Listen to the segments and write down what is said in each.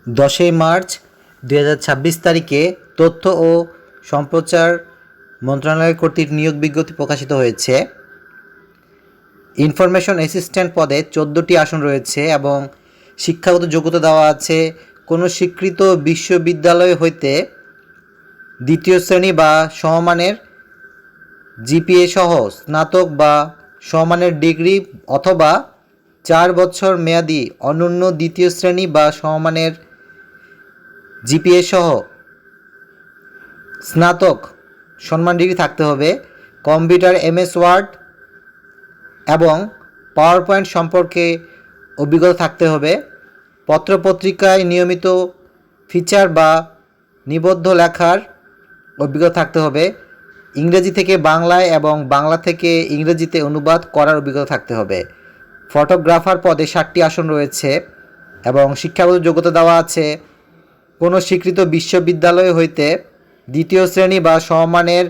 10ই March 2026 তারিখে তথ্য ও সম্প্রচার মন্ত্রণালয় কর্তৃক নিয়োগ বিজ্ঞপ্তি প্রকাশিত হয়েছে। ইনফরমেশন অ্যাসিস্ট্যান্ট পদে 14টি আসন রয়েছে এবং শিক্ষাগত যোগ্যতা দেওয়া আছে কোনো স্বীকৃত বিশ্ববিদ্যালয় হইতে দ্বিতীয় শ্রেণী বা সমমানের জিপিএ সহ স্নাতক বা সমমানের ডিগ্রি অথবা 4 বছর মেয়াদি অনন্য দ্বিতীয় শ্রেণী বা সমমানের জিপিএ সহ স্নাতক সম্মান ডিগ্রি থাকতে হবে। কম্পিউটার এমএস ওয়ার্ড এবং পাওয়ার পয়েন্ট সম্পর্কে অভিজ্ঞতা থাকতে হবে। পত্রপত্রিকায় নিয়মিত ফিচার বা নিবদ্ধ লেখার অভিজ্ঞতা থাকতে হবে। ইংরেজি থেকে বাংলায় এবং বাংলা থেকে ইংরেজিতে অনুবাদ করার অভিজ্ঞতা থাকতে হবে। ফটোগ্রাফার পদে 7টি আসন রয়েছে এবং শিক্ষাগত যোগ্যতা দেওয়া আছে কোনো স্বীকৃত বিশ্ববিদ্যালয় হইতে দ্বিতীয় শ্রেণী বা সমমানের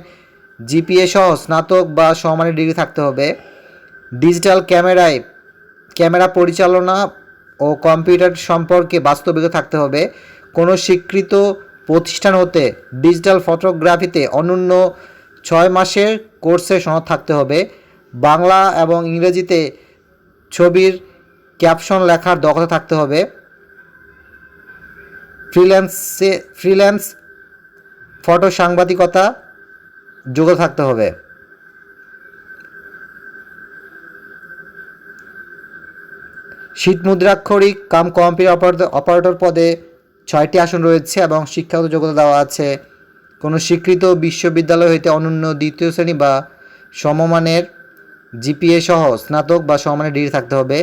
জিপিএ সহ স্নাতক বা সমমানের ডিগ্রি থাকতে হবে। ডিজিটাল ক্যামেরা পরিচালনা ও কম্পিউটার সম্পর্কে বাস্তব অভিজ্ঞতা থাকতে হবে। কোনো স্বীকৃত প্রতিষ্ঠান হতে ডিজিটাল ফটোগ্রাফিতে অনন্য 6 মাসের কোর্সের সনদ থাকতে হবে। বাংলা এবং ইংরেজিতে ছবির ক্যাপশন লেখার দক্ষতা থাকতে হবে। ফ্রিল্যান্স ফটো সাংবাদিকতা যোগ্যতা থাকতে হবে। শীট মুদ্রাক্ষরিক কাম কম্পিউটার অপারেটর পদে 6টি আসন রয়েছে এবং শিক্ষাগত যোগ্যতা দেওয়া আছে কোনো স্বীকৃত বিশ্ববিদ্যালয় হইতে অনন্য দ্বিতীয় শ্রেণী বা সমমানের জিপিএ সহ স্নাতক বা সমমানের ডিগ্রি থাকতে হবে।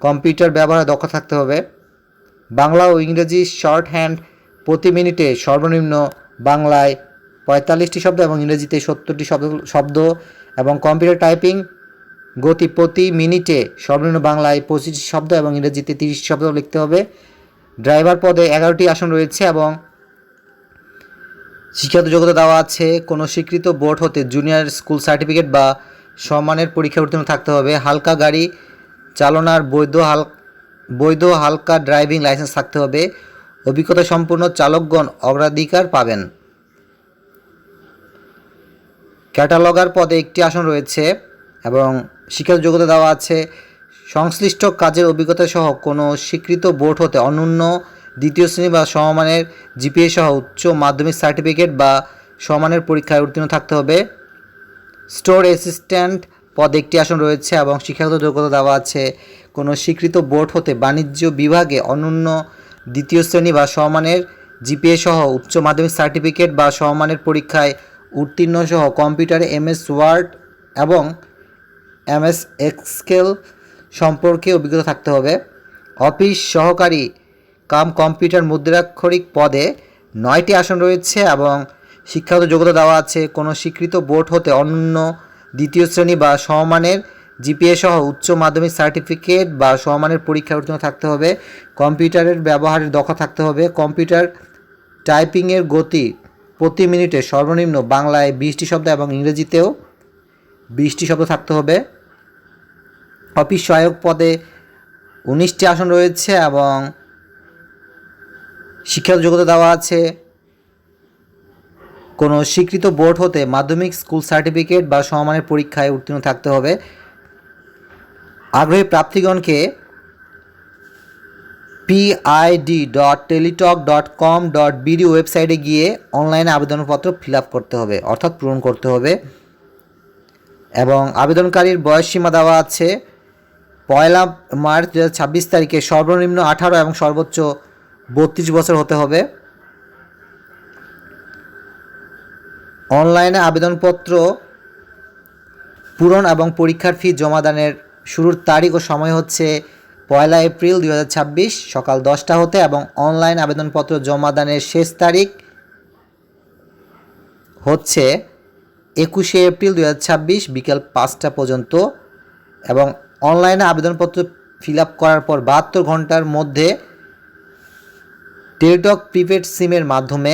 কম্পিউটার ব্যবহারে দক্ষ থাকতে হবে। বাংলা ও ইংরেজি শর্ট হ্যান্ড প্রতি মিনিটে সর্বনিম্ন বাংলায় 45টি শব্দ এবং ইংরেজিতে 70টি শব্দ এবং কম্পিউটার টাইপিং গতি প্রতি মিনিটে সর্বনিম্ন বাংলায় 25টি শব্দ এবং ইংরেজিতে 30টি শব্দ লিখতে হবে। ড্রাইভার পদে 11টি আসন রয়েছে এবং শিক্ষাগত যোগ্যতা দেওয়া আছে কোনো স্বীকৃত বোর্ড হতে জুনিয়র স্কুল সার্টিফিকেট বা সম্মানের পরীক্ষা উত্তীর্ণ থাকতে হবে। হালকা গাড়ি চালনার বৈধ হালকা ড্রাইভিং লাইসেন্স থাকতে হবে। অভিজ্ঞতা সম্পন্ন চালকগণ অগ্রাধিকার পাবেন। ক্যাটালগার পদে 1টি আসন রয়েছে এবং শিক্ষাগত যোগ্যতা দেওয়া আছে সংশ্লিষ্ট কাজের অভিজ্ঞতা সহ কোনো স্বীকৃত বোর্ড হতে অনন্য দ্বিতীয় শ্রেণী বা সমমানের জিপিএ সহ উচ্চ মাধ্যমিক সার্টিফিকেট বা সমমানের পরীক্ষায় উত্তীর্ণ থাকতে হবে। স্টোর অ্যাসিস্ট্যান্ট পদে 1টি আসন রয়েছে এবং শিক্ষাগত যোগ্যতা দেওয়া আছে কোনো স্বীকৃত বোর্ড হতে বাণিজ্য বিভাগে অনন্য দ্বিতীয় শ্রেণী বা সমমানের জিপিএ সহ উচ্চ মাধ্যমিক সার্টিফিকেট বা সমমানের পরীক্ষায় উত্তীর্ণ সহ কম্পিউটারে এমএস ওয়ার্ড এবং এমএস এক্সেল সম্পর্কে অভিজ্ঞতা থাকতে হবে। অফিস সহকারী কাম কম্পিউটার মুদ্রাক্ষরিক পদে 9টি আসন রয়েছে এবং শিক্ষাগত যোগ্যতা দেওয়া আছে কোনো স্বীকৃত বোর্ড হতে অনন্য দ্বিতীয় শ্রেণী বা সমমানের জিপিএ সহ উচ্চ মাধ্যমিক সার্টিফিকেট বা সমমানের পরীক্ষায় উত্তীর্ণ থাকতে হবে। কম্পিউটারের ব্যবহারের দক্ষ থাকতে হবে। কম্পিউটার টাইপিংয়ের গতি প্রতি মিনিটে সর্বনিম্ন বাংলায় 20টি শব্দ এবং ইংরেজিতেও 20টি শব্দ থাকতে হবে। অফিস সহায়ক পদে 19টি আসন রয়েছে এবং শিক্ষাগত যোগ্যতা দেওয়া আছে কোনো স্বীকৃত বোর্ড হতে মাধ্যমিক স্কুল সার্টিফিকেট বা সমমানের পরীক্ষায় উত্তীর্ণ থাকতে হবে। আগ্রহী প্রার্থীগণকে pid.teletalk.com.bd ওয়েবসাইটে গিয়ে অনলাইনে আবেদনপত্র ফিল আপ করতে হবে অর্থাৎ পূরণ করতে হবে এবং আবেদনকারীর বয়সসীমা দেওয়া আছে 1 মার্চ 2026 তারিখে সর্বনিম্ন 18 এবং সর্বোচ্চ 32 বছর হতে হবে। অনলাইনে আবেদনপত্র পূরণ এবং পরীক্ষার ফি জমাদানের শুরুর তারিখ ও সময় হচ্ছে 1 এপ্রিল 2026 সকাল 10টা হতে এবং অনলাইন আবেদনপত্র জমাদানের শেষ তারিখ হচ্ছে 21 এপ্রিল 2026 বিকেল 5টা পর্যন্ত এবং অনলাইনে আবেদনপত্র ফিল আপ করার পর 72 ঘন্টার মধ্যে টেলিটক প্রিপেড সিমের মাধ্যমে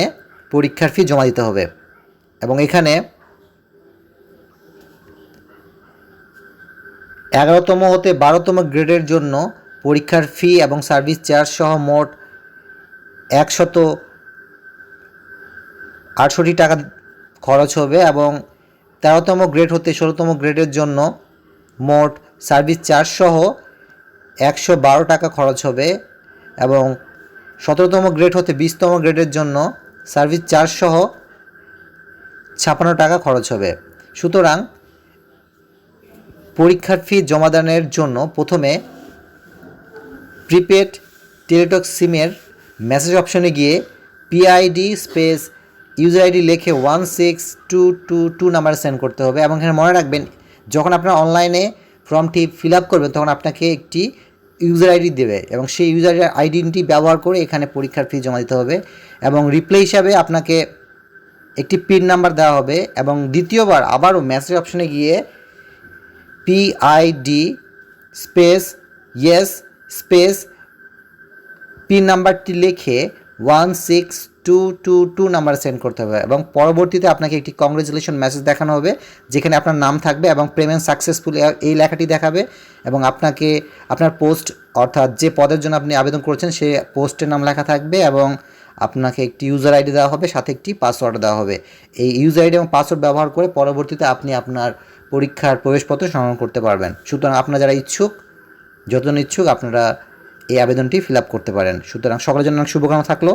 পরীক্ষার ফি জমা দিতে হবে এবং এখানে 11তম হতে 12তম গ্রেডের জন্য পরীক্ষার ফি এবং সার্ভিস চার্জ সহ মোট 168 টাকা খরচ হবে এবং 13তম গ্রেড হতে 16তম গ্রেডের জন্য মোট সার্ভিস চার্জ সহ 112 টাকা খরচ হবে এবং 17তম গ্রেড হতে 20তম গ্রেডের জন্য সার্ভিস চার্জ সহ 56 টাকা খরচ হবে। সুতরাং পরীক্ষার ফি জমাদানের জন্য প্রথমে প্রিপেড টেলিটক সিমের মেসেজ অপশনে গিয়ে পিআইডি স্পেস ইউজার আইডি লিখে 16222 নাম্বারে সেন্ড করতে হবে এবং এখানে মনে রাখবেন যখন আপনারা অনলাইনে ফর্মটি ফিল আপ করবেন তখন আপনাকে একটি ইউজার আইডি দেবে এবং সেই ইউজার আইডিটি ব্যবহার করে এখানে পরীক্ষার ফি জমা দিতে হবে এবং রিপ্লাই হিসাবে আপনাকে একটি পিন নাম্বার দেওয়া হবে এবং দ্বিতীয়বার আবারও মেসেজ অপশনে গিয়ে PID space yes space pin নাম্বারটি লিখে 16222 নাম্বার সেন্ড করতে হবে এবং পরবর্তীতে আপনাকে একটি কংগ্রেচুলেশন মেসেজ দেখানো হবে যেখানে আপনার নাম থাকবে এবং পেমেন্ট সাকসেসফুল এই লেখাটি দেখাবে এবং আপনাকে আপনার পোস্ট অর্থাৎ যে পদের জন্য আপনি আবেদন করেছেন সেই পোস্টের নাম লেখা থাকবে এবং আপনাকে একটি ইউজার আইডি দেওয়া হবে, সাথে একটি পাসওয়ার্ড দেওয়া হবে। এই ইউজার আইডি এবং পাসওয়ার্ড ব্যবহার করে পরবর্তীতে আপনি আপনার পরীক্ষার প্রবেশপত্র সংগ্রহ করতে পারবেন। সুতরাং আপনারা যারা ইচ্ছুক, যতজন ইচ্ছুক আপনারা এই আবেদনটি ফিল আপ করতে পারেন। সুতরাং সকলের জন্য শুভকামনা থাকলো।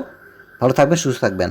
ভালো থাকবেন, সুস্থ থাকবেন।